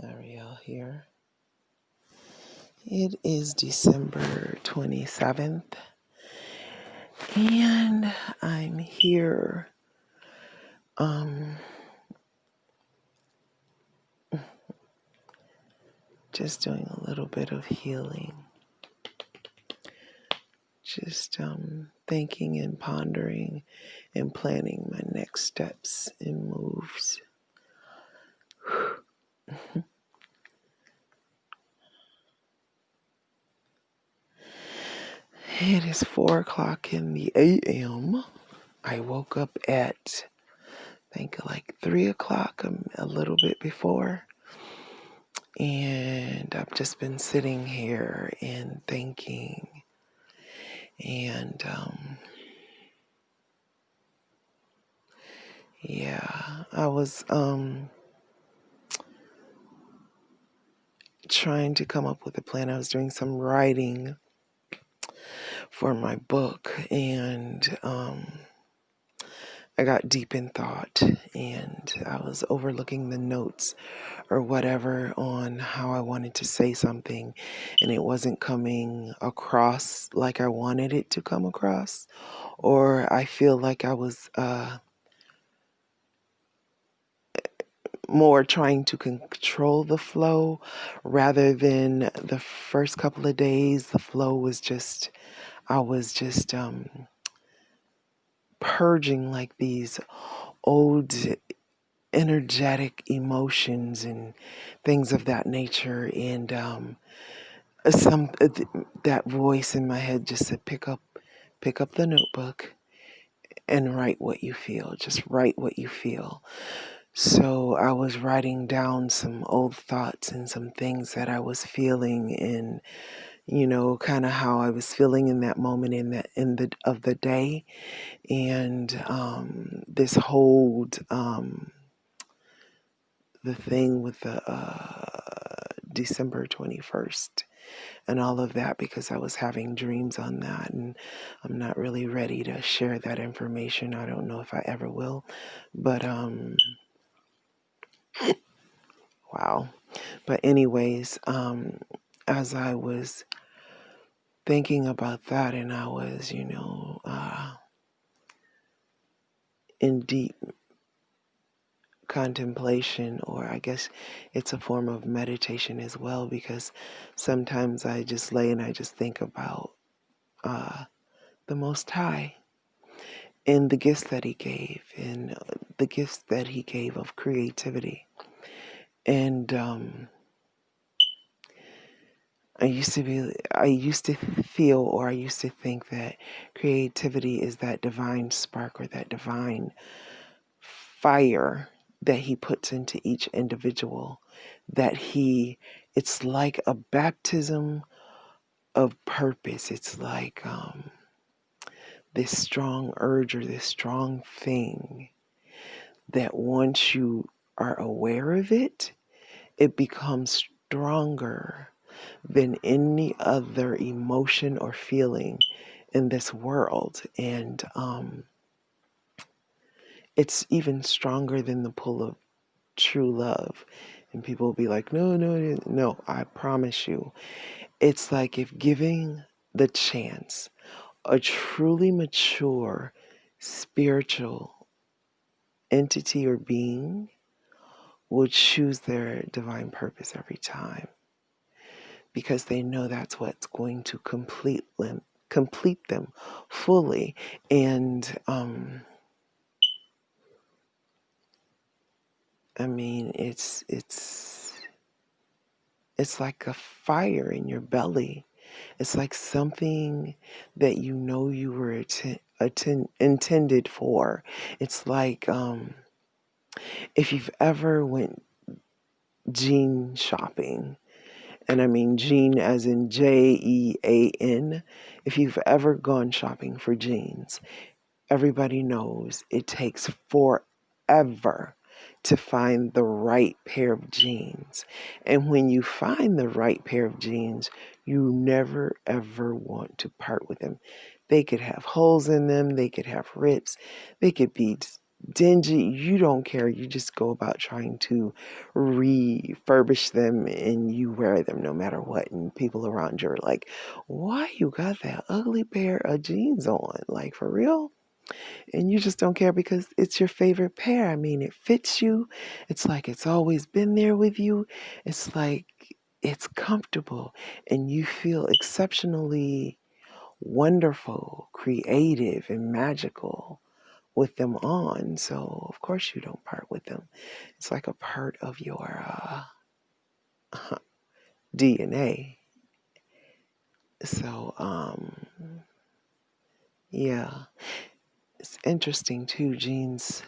Ariel here. It is December 27th, and I'm here just doing a little bit of healing. Just thinking and pondering and planning my next steps and moves. It is 4 o'clock in the a.m. I woke up at, I think, like 3 o'clock, a little bit before. And I've just been sitting here and thinking. And I was trying to come up with a plan. I was doing some writing for my book, and I got deep in thought, and I was overlooking the notes or whatever on how I wanted to say something, and it wasn't coming across like I wanted it to come across, or I feel like I was more trying to control the flow rather than the first couple of days. The flow was just, I was just purging like these old energetic emotions and things of that nature. And some that voice in my head just said, pick up the notebook and write what you feel. Just write what you feel. So I was writing down some old thoughts and some things that I was feeling, and kind of how I was feeling in that moment in the day, and this whole the thing with the December 21st and all of that, because I was having dreams on that, and I'm not really ready to share that information. I don't know if I ever will, but wow. But anyways, as I was thinking about that, and I was, in deep contemplation, or I guess it's a form of meditation as well, because sometimes I just lay and I just think about the Most High and the gifts that He gave, and the gifts that He gave of creativity. And I used to feel, or I used to think that creativity is that divine spark or that divine fire that He puts into each individual, it's like a baptism of purpose. It's like this strong urge or this strong thing that once you are aware of it, it becomes stronger than any other emotion or feeling in this world. And it's even stronger than the pull of true love. And people will be like, no, I promise you. It's like if giving the chance, a truly mature spiritual entity or being will choose their divine purpose every time, because they know that's what's going to complete them fully. And I mean, it's like a fire in your belly. It's like something that you were intended for. It's like if you've ever went jean shopping, and I mean jean as in Jean. If you've ever gone shopping for jeans, everybody knows it takes forever to find the right pair of jeans. And when you find the right pair of jeans, you never ever want to part with them. They could have holes in them, they could have rips, they could be dingy, you don't care. You just go about trying to refurbish them and you wear them no matter what. And people around you are like, why you got that ugly pair of jeans on? Like, for real? And you just don't care because it's your favorite pair. I mean, it fits you. It's like it's always been there with you. It's like it's comfortable and you feel exceptionally wonderful, creative, and magical with them on. So, of course, you don't part with them. It's like a part of your DNA. So, yeah, it's interesting too. Jeans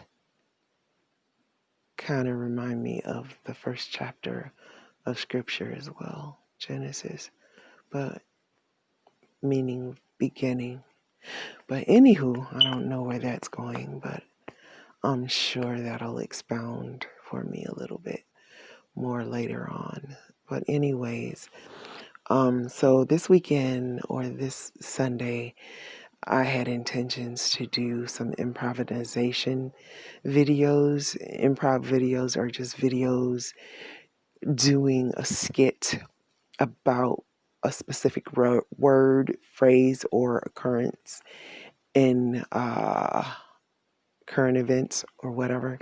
kind of remind me of the first chapter of scripture as well, Genesis, but meaning beginning. But anywho, I don't know where that's going, but I'm sure that'll expound for me a little bit more later on. But anyways, so this weekend or this Sunday, I had intentions to do some improvisation videos. Improv videos are just videos doing a skit about a specific word, phrase, or occurrence in current events or whatever,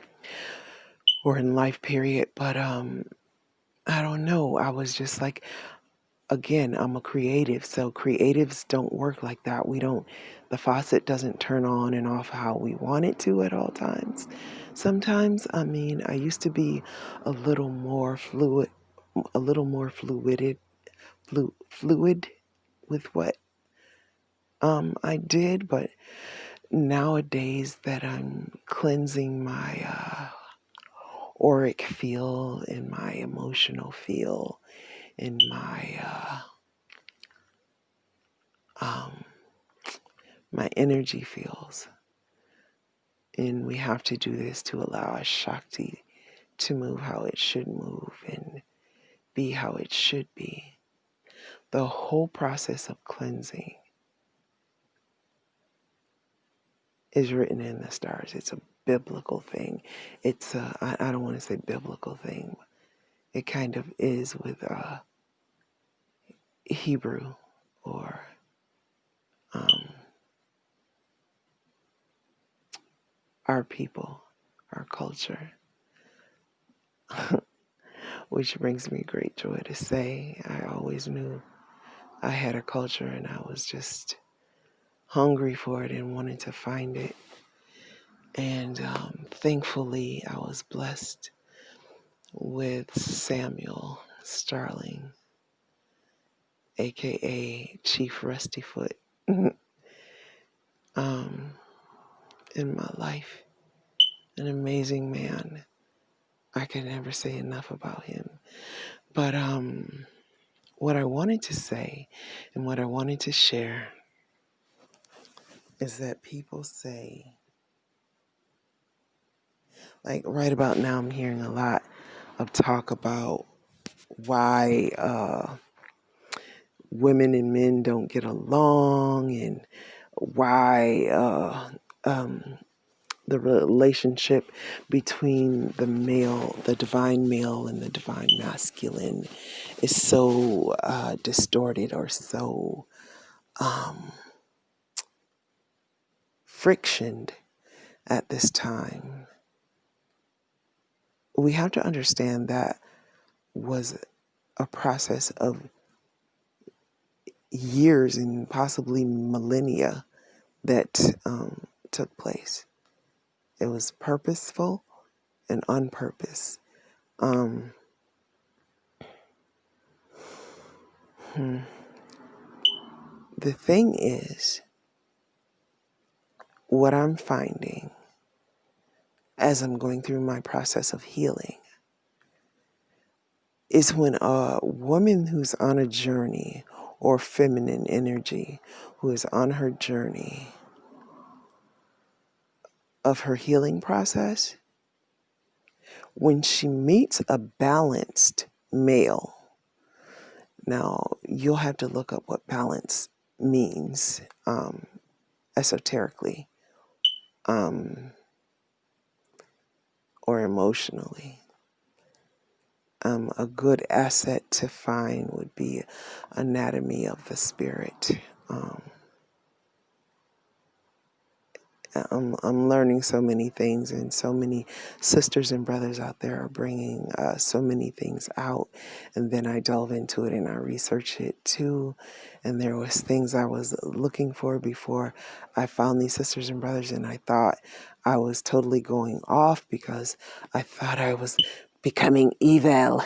or in life period. But I don't know. I was just like, again, I'm a creative, so creatives don't work like that. We don't, the faucet doesn't turn on and off how we want it to at all times. Sometimes, I mean, I used to be a little more fluid, a little more fluid with what I did, but nowadays that I'm cleansing my auric field and my emotional field and um, my energy fields. And we have to do this to allow our Shakti to move how it should move and be how it should be. The whole process of cleansing is written in the stars. It's a biblical thing. It's I don't want to say biblical thing. It kind of is with Hebrew or our people, our culture, which brings me great joy to say. I always knew I had a culture and I was just hungry for it and wanted to find it. And thankfully, I was blessed with Samuel Starling, aka Chief Rustyfoot, in my life. An amazing man. I can never say enough about him. But what I wanted to say and what I wanted to share is that people say, like right about now, I'm hearing a lot of talk about why women and men don't get along and why the relationship between the male, the divine male, and the divine masculine is so distorted or so frictioned at this time. We have to understand that was a process of years and possibly millennia that took place. It was purposeful and unpurposed. Um, the thing is, what I'm finding as I'm going through my process of healing is when a woman who's on a journey or feminine energy who is on her journey of her healing process, when she meets a balanced male, now you'll have to look up what balance means esoterically. or emotionally. A good asset to find would be Anatomy of the Spirit. Um, I'm learning so many things, and so many sisters and brothers out there are bringing so many things out. And then I delve into it and I research it too. And there was things I was looking for before I found these sisters and brothers, and I thought I was totally going off because I thought I was becoming evil.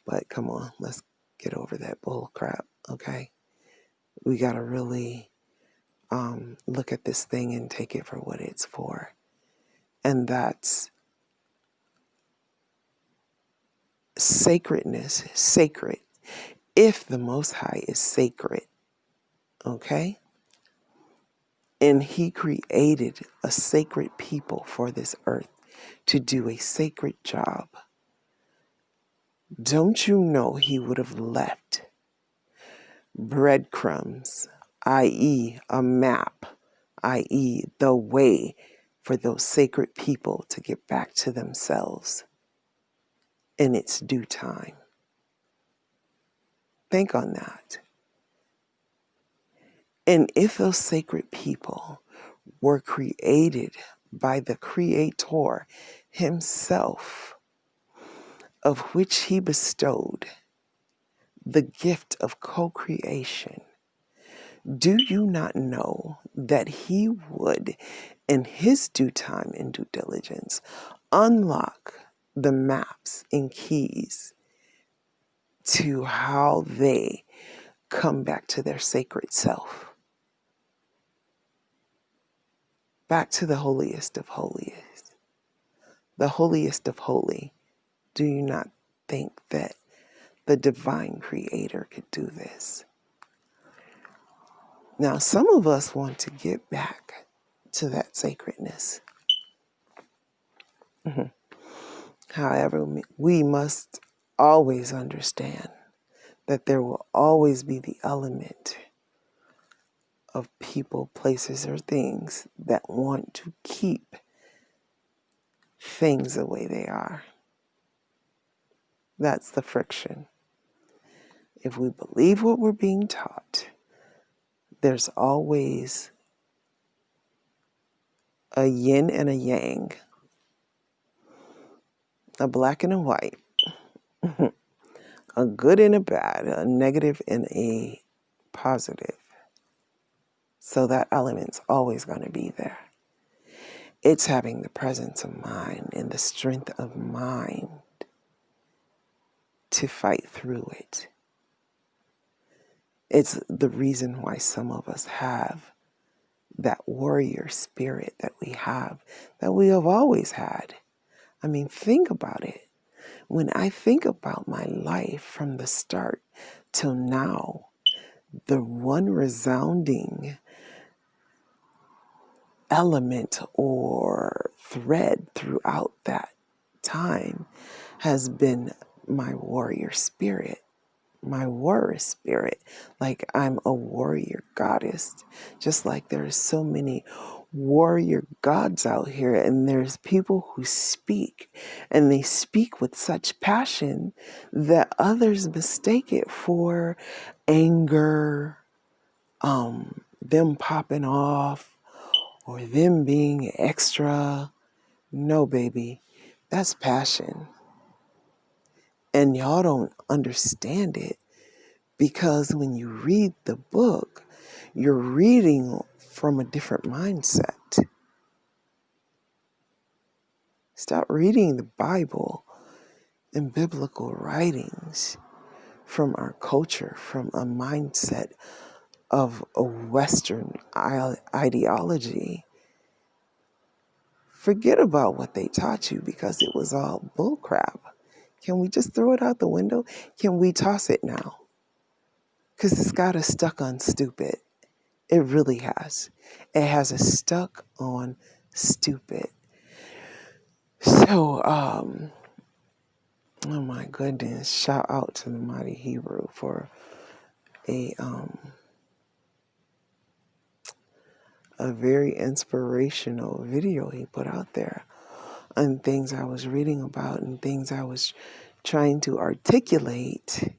But come on, let's get over that bull crap, okay? We gotta really look at this thing and take it for what it's for. And that's sacredness, sacred. If the Most High is sacred, okay? And He created a sacred people for this earth to do a sacred job, don't you know He would have left breadcrumbs, i.e., a map, i.e., the way for those sacred people to get back to themselves in its due time? Think on that. And if those sacred people were created by the Creator Himself, of which He bestowed the gift of co-creation, do you not know that He would, in His due time and due diligence, unlock the maps and keys to how they come back to their sacred self? Back to the holiest of holiest, the holiest of holy. Do you not think that the divine creator could do this? Now, some of us want to get back to that sacredness. However, we must always understand that there will always be the element of people, places, or things that want to keep things the way they are. That's the friction. If we believe what we're being taught, there's always a yin and a yang, a black and a white, a good and a bad, a negative and a positive. So that element's always going to be there. It's having the presence of mind and the strength of mind to fight through it. It's the reason why some of us have that warrior spirit that we have always had. I mean, think about it. When I think about my life from the start till now, the one resounding element or thread throughout that time has been my warrior spirit. My warrior spirit, like I'm a warrior goddess, just like there's so many warrior gods out here, and there's people who speak, and they speak with such passion that others mistake it for anger, them popping off, or them being extra. No, baby, that's passion. And y'all don't understand it because when you read the book, you're reading from a different mindset. Stop reading the Bible and biblical writings from our culture, from a mindset of a Western ideology. Forget about what they taught you because it was all bullcrap. Can we just throw it out the window? Can we toss it now? Because it's got us stuck on stupid. It really has. It has us stuck on stupid. So, oh my goodness, shout out to the Mighty Hebrew for a very inspirational video he put out there and things I was reading about and things I was trying to articulate.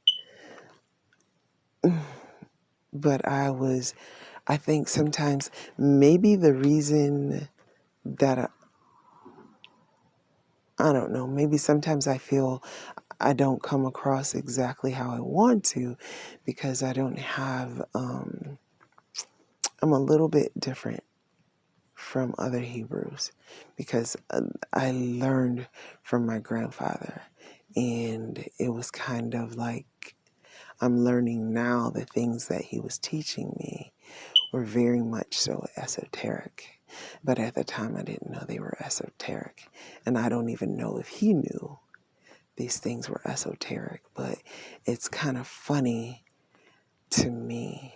But I think sometimes maybe the reason that I don't know, maybe sometimes I feel I don't come across exactly how I want to because I don't have, I'm a little bit different from other Hebrews because I learned from my grandfather, and it was kind of like I'm learning now the things that he was teaching me were very much so esoteric. But at the time, I didn't know they were esoteric. And I don't even know if he knew these things were esoteric. But it's kind of funny to me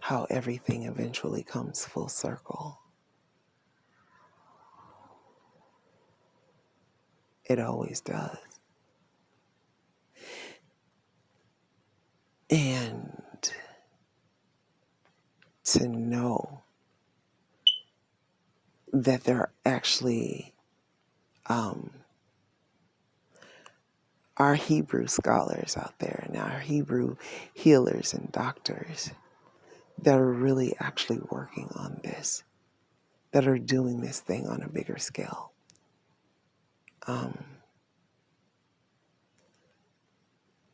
how everything eventually comes full circle. It always does. And to know that there are Hebrew scholars out there and our Hebrew healers and doctors that are really actually working on this, that are doing this thing on a bigger scale.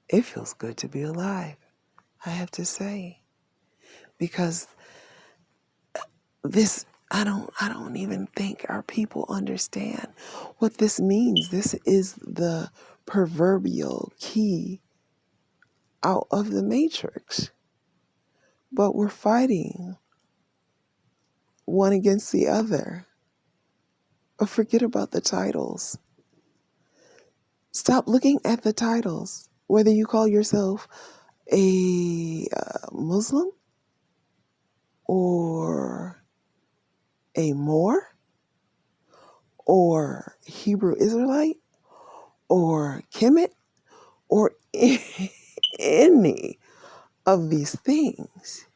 It feels good to be alive, I have to say, because this, I don't even think our people understand what this means. This is the proverbial key out of the matrix. But we're fighting one against the other. But forget about the titles. Stop looking at the titles. Whether you call yourself a Muslim or a Moor or Hebrew Israelite or Kemet or any of these things,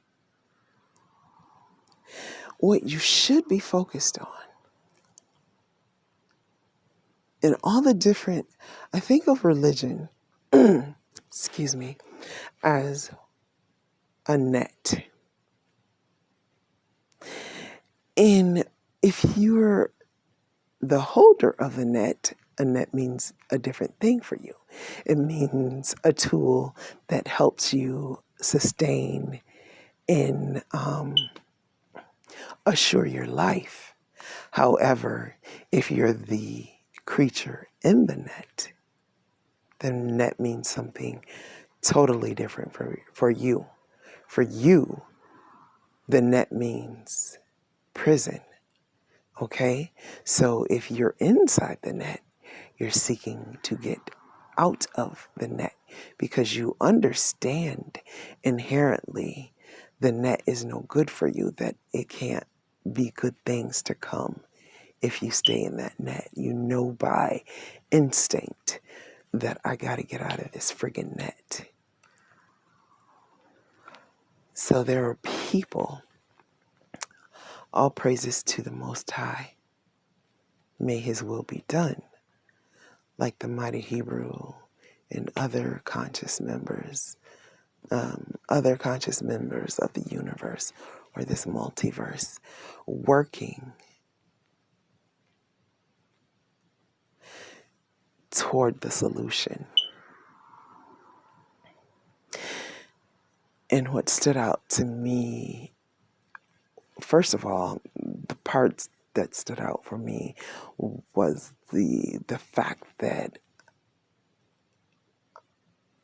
what you should be focused on in all the different, I think of religion, excuse me, as a net. And if you're the holder of a net means a different thing for you. It means a tool that helps you sustain and assure your life. However, if you're the creature in the net, then net means something totally different for you. For you, the net means prison. Okay? So if you're inside the net, you're seeking to get out of the net because you understand inherently the net is no good for you, that it can't be good things to come if you stay in that net. You know by instinct that I got to get out of this friggin' net. So there are people, all praises to the Most High. May His will be done. Like the mighty Hebrew and other conscious members of the universe or this multiverse, working toward the solution. And what stood out to me, first of all, the parts that stood out for me was the fact that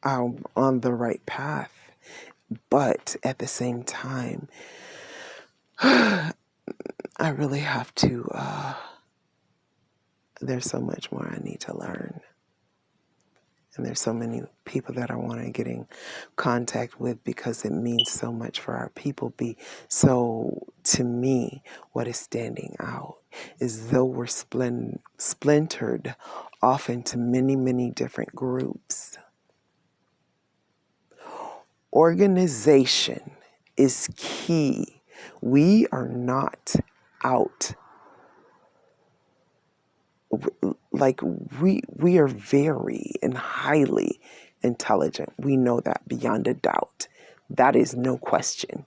I'm on the right path, but at the same time, I really have to, there's so much more I need to learn. And there's so many people that I want to get in contact with because it means so much for our people. So to me, what is standing out is though we're splintered off into many, many different groups, organization is key. We are not out like we are very and highly intelligent. We know that beyond a doubt. That is no question.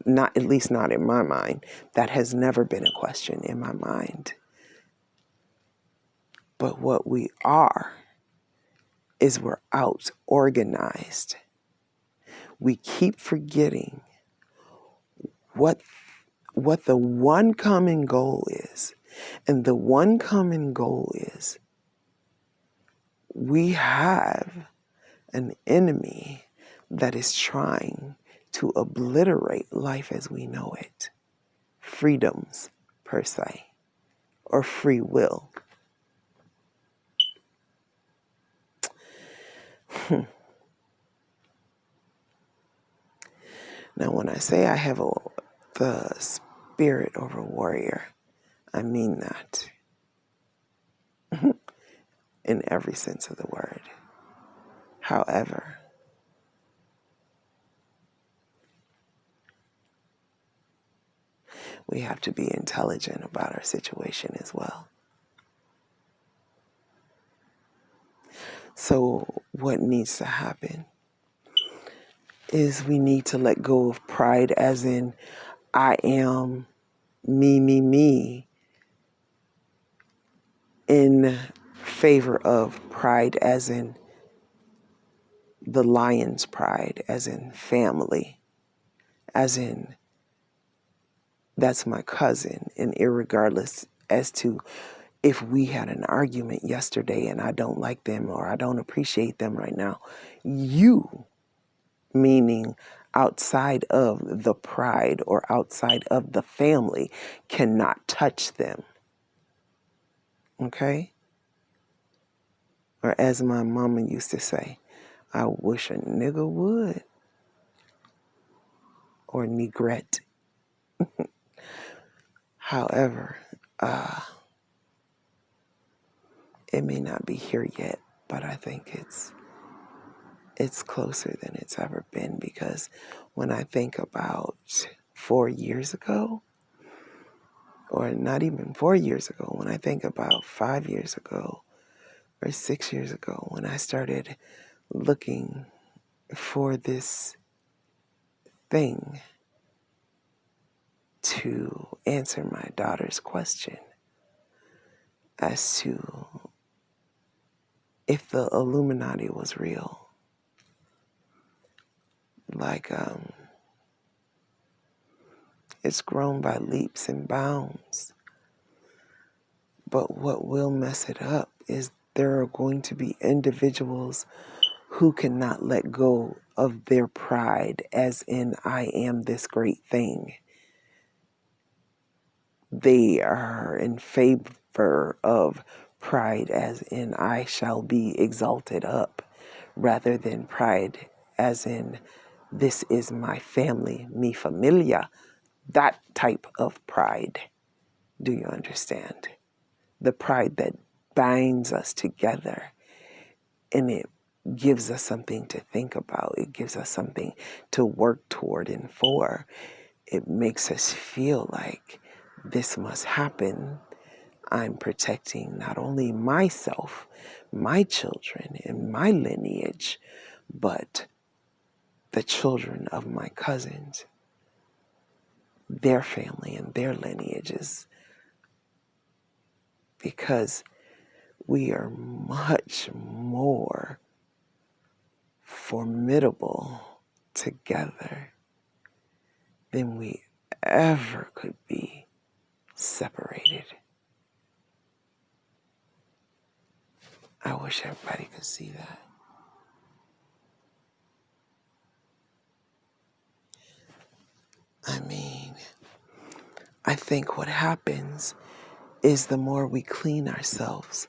Not, at least not in my mind. That has never been a question in my mind. But what we are is we're out organized. We keep forgetting what the one common goal is. And the one common goal is we have an enemy that is trying to obliterate life as we know it. Freedoms, per se, or free will. Now, when I say I have the spirit of a warrior, I mean that in every sense of the word. However, we have to be intelligent about our situation as well. So what needs to happen is we need to let go of pride, as in I am me, in favor of pride as in the lion's pride, as in family, as in that's my cousin, and irregardless as to if we had an argument yesterday and I don't like them or I don't appreciate them right now, you, meaning outside of the pride or outside of the family, cannot touch them. Okay? Or as my mama used to say, I wish a nigga would. Or negrette. However, it may not be here yet, but I think it's closer than it's ever been, because when I think about 4 years ago, or not even 4 years ago, when I think about 5 years ago or 6 years ago, when I started looking for this thing to answer my daughter's question as to if the Illuminati was real. Like, it's grown by leaps and bounds. But what will mess it up is there are going to be individuals who cannot let go of their pride, as in, I am this great thing. They are in favor of pride, as in, I shall be exalted up, rather than pride, as in, this is my family, mi familia. That type of pride. Do you understand? The pride that binds us together, and it gives us something to think about. It gives us something to work toward and for. It makes us feel like this must happen. I'm protecting not only myself, my children, and my lineage, but the children of my cousins, their family and their lineages, because we are much more formidable together than we ever could be separated. I wish everybody could see that. I mean, I think what happens is the more we clean ourselves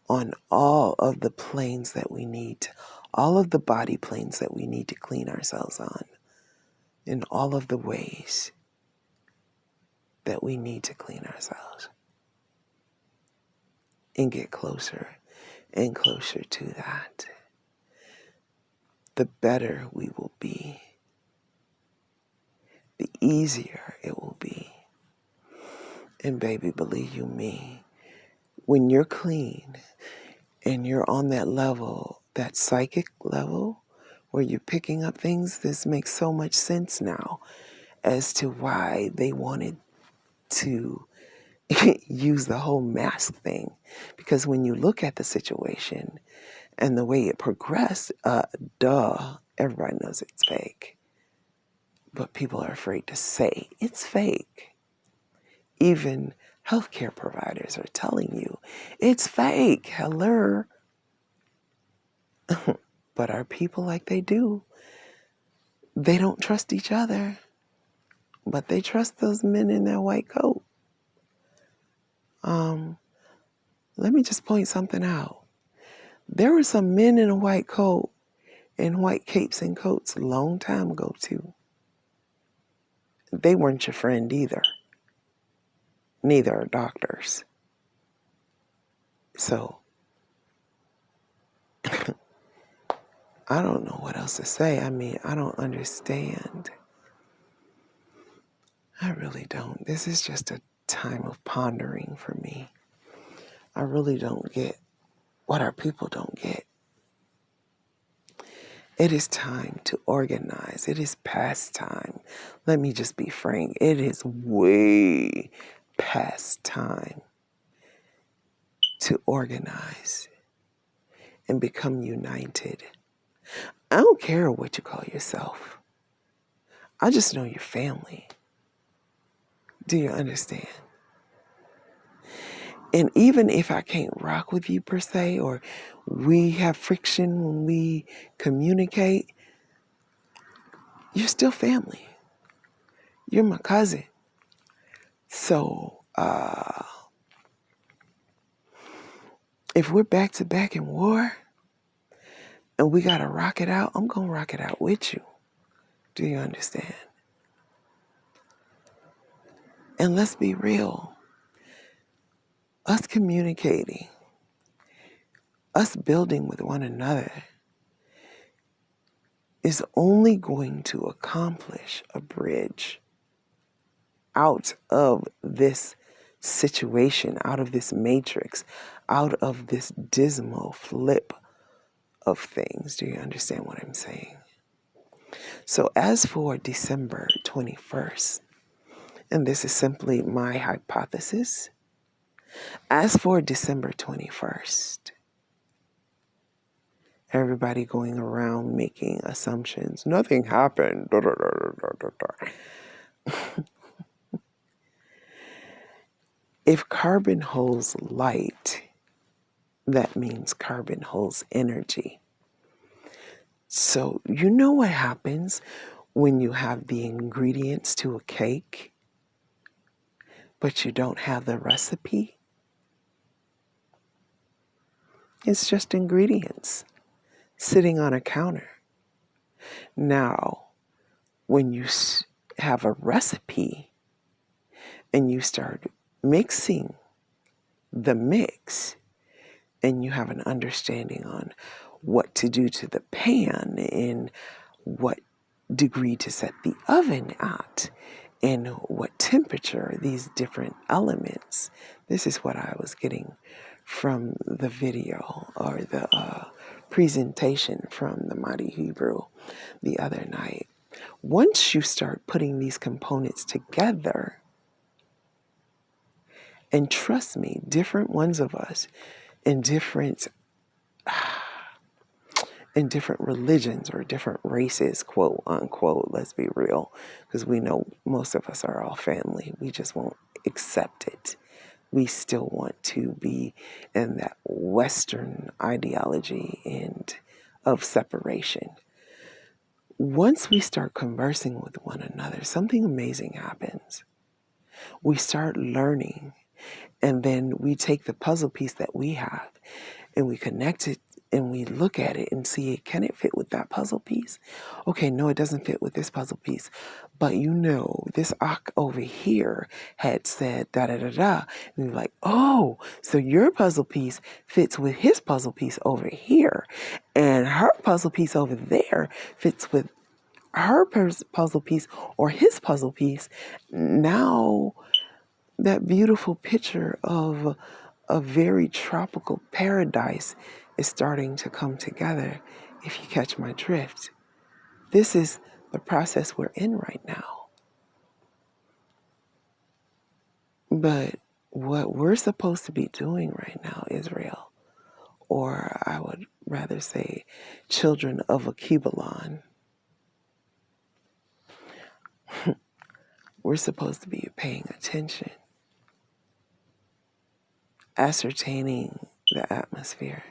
on all of the planes that we need, all of the body planes that we need to clean ourselves on, in all of the ways that we need to clean ourselves, and get closer and closer to that, the better we will be, the easier it will be. And baby, believe you me, When you're clean and you're on that level, that psychic level, where you're picking up things, this makes so much sense now as to why they wanted to use the whole mask thing. Because when you look at the situation and the way it progressed, everybody knows it's fake. But people are afraid to say it's fake. Even healthcare providers are telling you it's fake. Hello. But our people, like they do, they don't trust each other, but they trust those men in their white coat. Let me just point something out. There were some men in a white coat and white capes and coats a long time ago too. They weren't your friend either. Neither are doctors. So I don't know what else to say. I mean, I don't understand. I really don't. This is just a time of pondering for me. I really don't get what our people don't get. It is time to organize. It is past time. Let me just be frank. It is way past time to organize and become united. I don't care what you call yourself. I just know your family. Do you understand? And even if I can't rock with you per se, or we have friction when we communicate, you're still family. You're my cousin. So, if we're back to back in war and we gotta rock it out, I'm gonna rock it out with you. Do you understand? And let's be real. Us communicating, us building with one another is only going to accomplish a bridge out of this situation, out of this matrix, out of this dismal flip of things. Do you understand what I'm saying? So as for December 21st, and this is simply my hypothesis, as for December 21st, everybody going around making assumptions. Nothing happened. If carbon holds light, that means carbon holds energy. So you know what happens when you have the ingredients to a cake, but you don't have the recipe? It's just ingredients sitting on a counter. Now, when you have a recipe and you start mixing the mix and you have an understanding on what to do to the pan and what degree to set the oven at and what temperature, these different elements. This is what I was getting from the video or the presentation from the Mighty Hebrew the other night. Once you start putting these components together, and trust me, different ones of us in different religions or different races, quote unquote, let's be real, because we know most of us are all family. We just won't accept it. We still want to be in that Western ideology and of separation. Once we start conversing with one another, something amazing happens. We start learning, and then we take the puzzle piece that we have and we connect it and we look at it and see, can it fit with that puzzle piece? Okay, no, it doesn't fit with this puzzle piece. But you know, this Ak over here had said da da da da. And you're like, oh, so your puzzle piece fits with his puzzle piece over here. And her puzzle piece over there fits with her puzzle piece or his puzzle piece. Now, that beautiful picture of a very tropical paradise is starting to come together, if you catch my drift. This is the process we're in right now. But what we're supposed to be doing right now, Israel, or I would rather say children of Akibalon, we're supposed to be paying attention, ascertaining the atmosphere,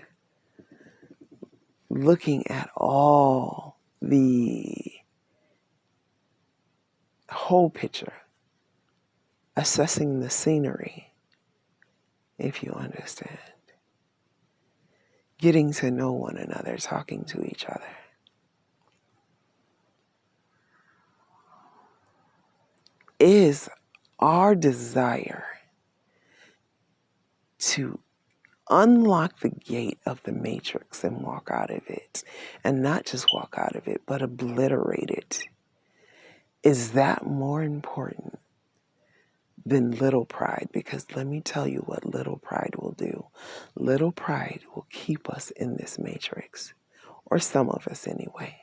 looking at all the whole picture, assessing the scenery, if you understand, getting to know one another, talking to each other. Is our desire to unlock the gate of the matrix and walk out of it, and not just walk out of it, but obliterate it? Is that more important than little pride? Because let me tell you what little pride will do. Little pride will keep us in this matrix, or some of us anyway.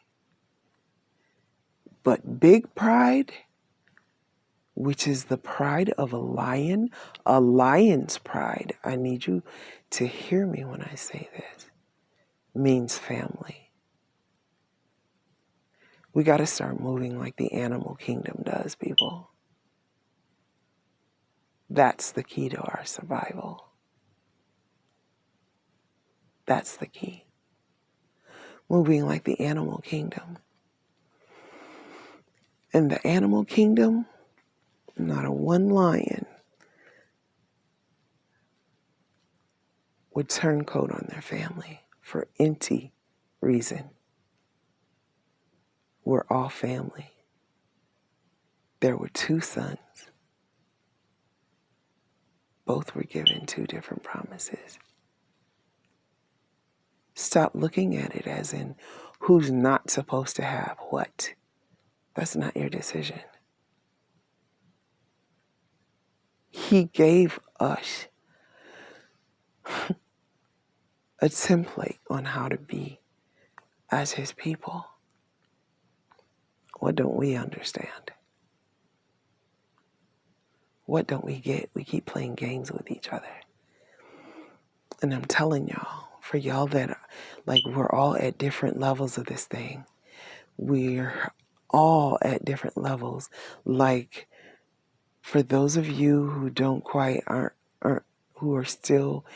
But big pride, which is the pride of a lion's pride, I need you to hear me when I say this, means family. We got to start moving like the animal kingdom does, people. That's the key to our survival. That's the key. Moving like the animal kingdom. In the animal kingdom, not a one lion would turn coat on their family for any reason. We're all family. There were two sons. Both were given two different promises. Stop looking at it as in who's not supposed to have what. That's not your decision. He gave us a template on how to be as his people. What don't we understand? What don't we get? We keep playing games with each other. And I'm telling y'all, for y'all that like we're all at different levels of this thing. We're all at different levels. Like for those of you who don't quite aren't who are still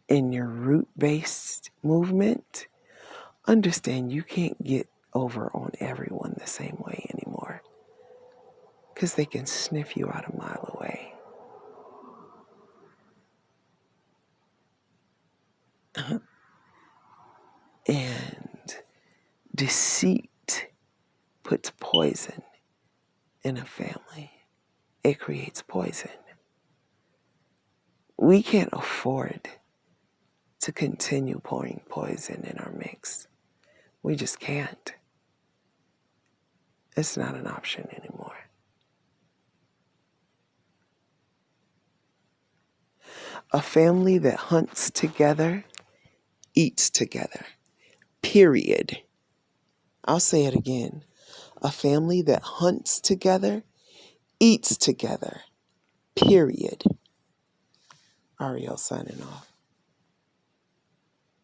in your root-based movement, understand you can't get over on everyone the same way anymore. Because they can sniff you out a mile away. And deceit puts poison in a family. It creates poison. We can't afford to continue pouring poison in our mix. We just can't. It's not an option anymore. A family that hunts together eats together. Period. I'll say it again. A family that hunts together eats together. Period. Ariel signing off.